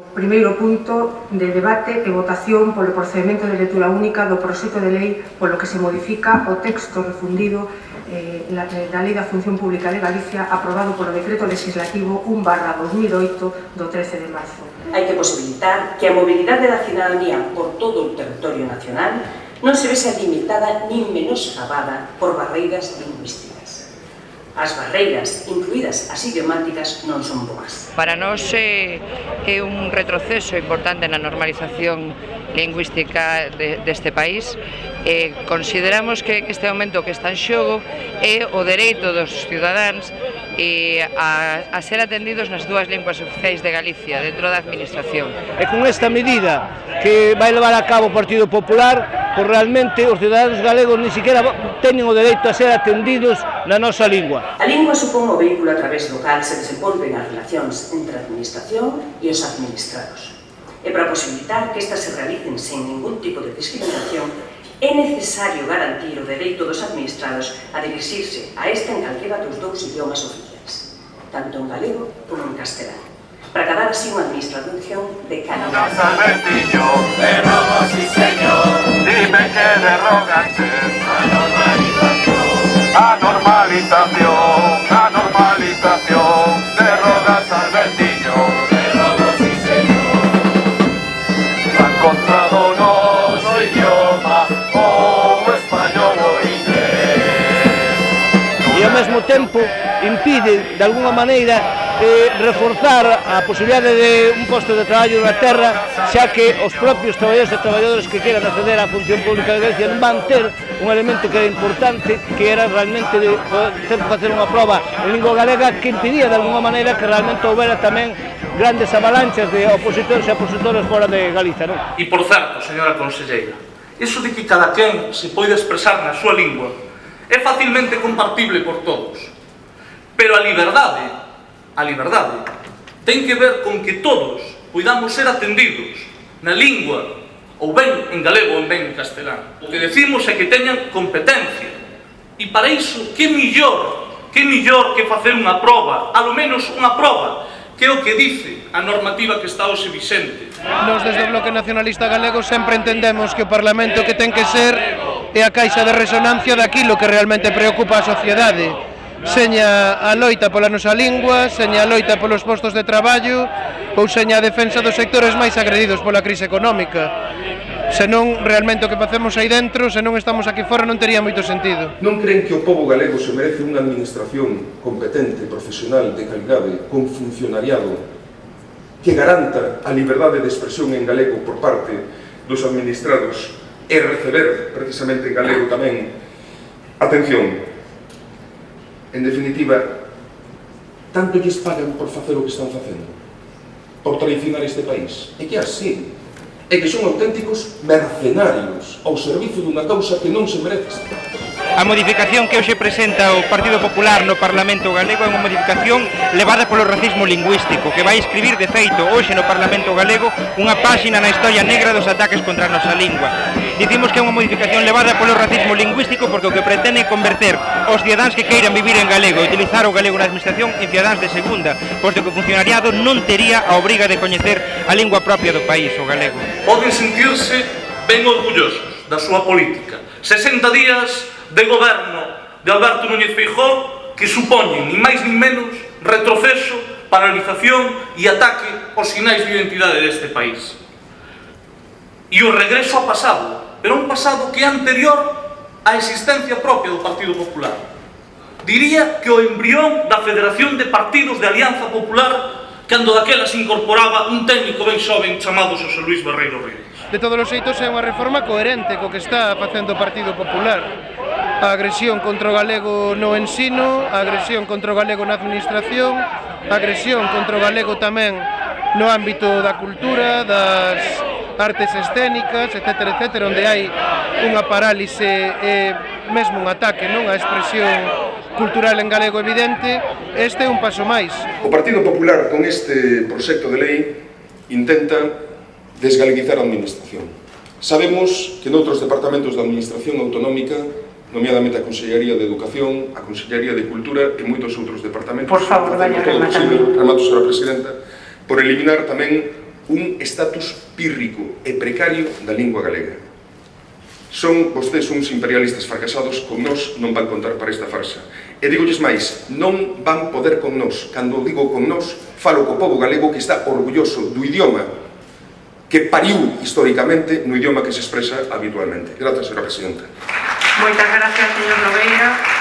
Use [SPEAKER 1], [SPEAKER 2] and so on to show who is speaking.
[SPEAKER 1] Primeiro punto de debate e votación polo procedimento de lectura única do proxecto de lei polo que se modifica o texto refundido da Lei da Función Pública de Galicia aprobado polo Decreto Legislativo 1/2008 do 13 de marzo.
[SPEAKER 2] Hai que posibilitar que a mobilidade da cidadanía por todo o territorio nacional non se vese limitada nin menoscabada por barreiras lingüísticas. As barreiras, incluídas as idiomáticas, non son boas.
[SPEAKER 3] Para nós é un retroceso importante na normalización lingüística deste país. Consideramos que este aumento que está en xogo é o dereito dos cidadáns a ser atendidos nas dúas linguas oficiais de Galicia dentro da administración.
[SPEAKER 4] E con esta medida que vai levar a cabo o Partido Popular, pois realmente os cidadáns galegos ni siquiera teñen o dereito a ser atendidos na nosa lingua.
[SPEAKER 2] A lingua supón o vehículo a través do cal se desenvolven as relacións entre a administración e os administrados. E para posibilitar que estas se realicen sen ningún tipo de discriminación, é necesario garantir o dereito dos administrados a dirixirse a esta en calquera dos dous idiomas oficiais, tanto en galego como en castelán, para acabar así unha administración de calidad.
[SPEAKER 5] Albertiño, de robo, sí señor, dime que derrogantes, a normalización, derrogas Albertiño, de robo, sí señor, han encontrado noso idioma, o español o inglés.
[SPEAKER 4] E ao mesmo tempo impide, de alguna maneira, reforzar a posibilidade de un posto de traballo na terra, xa que os propios traballadores e traballadores que queran acceder á función pública de Galicia non van ter un elemento que era importante, que era realmente de ter que facer unha proba en lingua galega, que impidía de alguna maneira que realmente houbera tamén grandes avalanchas de opositores e opositores fora de Galicia, non?
[SPEAKER 6] E por certo, señora conselleira, iso de que cada quen se poida expresar na súa lingua é facilmente compartible por todos, pero a liberdade ten que ver con que todos poidamos ser atendidos na lingua ou ben en galego ou ben en castelán. O que decimos é que teñan competencia e para iso que millor que facer unha proba, alo menos unha proba, que é o que dice a normativa que está hoxe vixente.
[SPEAKER 7] Nos desde o Bloque Nacionalista Galego sempre entendemos que o Parlamento que ten que ser é a caixa de resonancia daquilo que realmente preocupa a sociedade. Seña a loita pola nosa lingua, seña a loita polos postos de traballo ou seña a defensa dos sectores máis agredidos pola crise económica. Senón, realmente o que facemos aí dentro, se non estamos aquí fora, non tería moito sentido.
[SPEAKER 8] Non creen que o pobo galego se merece unha administración competente, profesional, de calidade, con funcionariado, que garanta a liberdade de expresión en galego por parte dos administrados e receber, precisamente en galego tamén, atención. En definitiva, tanto lles pagan por facer o que están facendo, por traicionar este país. É que así, é que son auténticos mercenarios ao servizo dunha causa que non se merece.
[SPEAKER 9] A modificación que hoxe presenta o Partido Popular no Parlamento Galego é unha modificación levada polo racismo lingüístico, que vai escribir de feito hoxe no Parlamento Galego unha páxina na historia negra dos ataques contra a nosa lingua. Dicimos que é unha modificación levada polo racismo lingüístico porque o que pretende é converter os cidadáns que queiran vivir en galego e utilizar o galego na administración en cidadáns de segunda, posto que o funcionariado non tería a obriga de coñecer a lingua propia do país, o galego.
[SPEAKER 6] Poden sentirse ben orgullosos da súa política. 60 días de goberno de Alberto Núñez Feijóo que supoñen, ni máis ni menos, retroceso, paralización e ataque aos sinais de identidade deste país. E o regreso ao pasado, pero un pasado que é anterior á existencia propia do Partido Popular. Diría que o embrión da Federación de Partidos de Alianza Popular cando daquela se incorporaba un técnico ben xoven chamado Xosé Luís Barreiro Ríos.
[SPEAKER 7] De todos os xeitos é unha reforma coherente co que está facendo o Partido Popular. A agresión contra o galego no ensino, a agresión contra o galego na administración, a agresión contra o galego tamén no ámbito da cultura, das artes escénicas, etc., onde hai unha parálise e mesmo un ataque non á expresión cultural en galego evidente. Este é un paso máis.
[SPEAKER 8] O Partido Popular con este proxecto de lei intenta desgaleguizar a administración. Sabemos que noutros departamentos da administración autonómica, nomeadamente a Consellería de Educación, a Consellería de Cultura e moitos outros departamentos,
[SPEAKER 1] por favor, vaya rematando.
[SPEAKER 8] Remato, señora Presidenta, por eliminar tamén un estatus pírrico e precario da lingua galega. Son vostedes uns imperialistas fracasados, con nós non van contar para esta farsa. E digolles máis, non van poder con nós. Cando digo con nós, falo co pobo galego que está orgulloso do idioma que pariu históricamente no idioma que se expresa habitualmente. Grazas, señora presidenta.
[SPEAKER 1] Moitas gracias, señor Nogueira.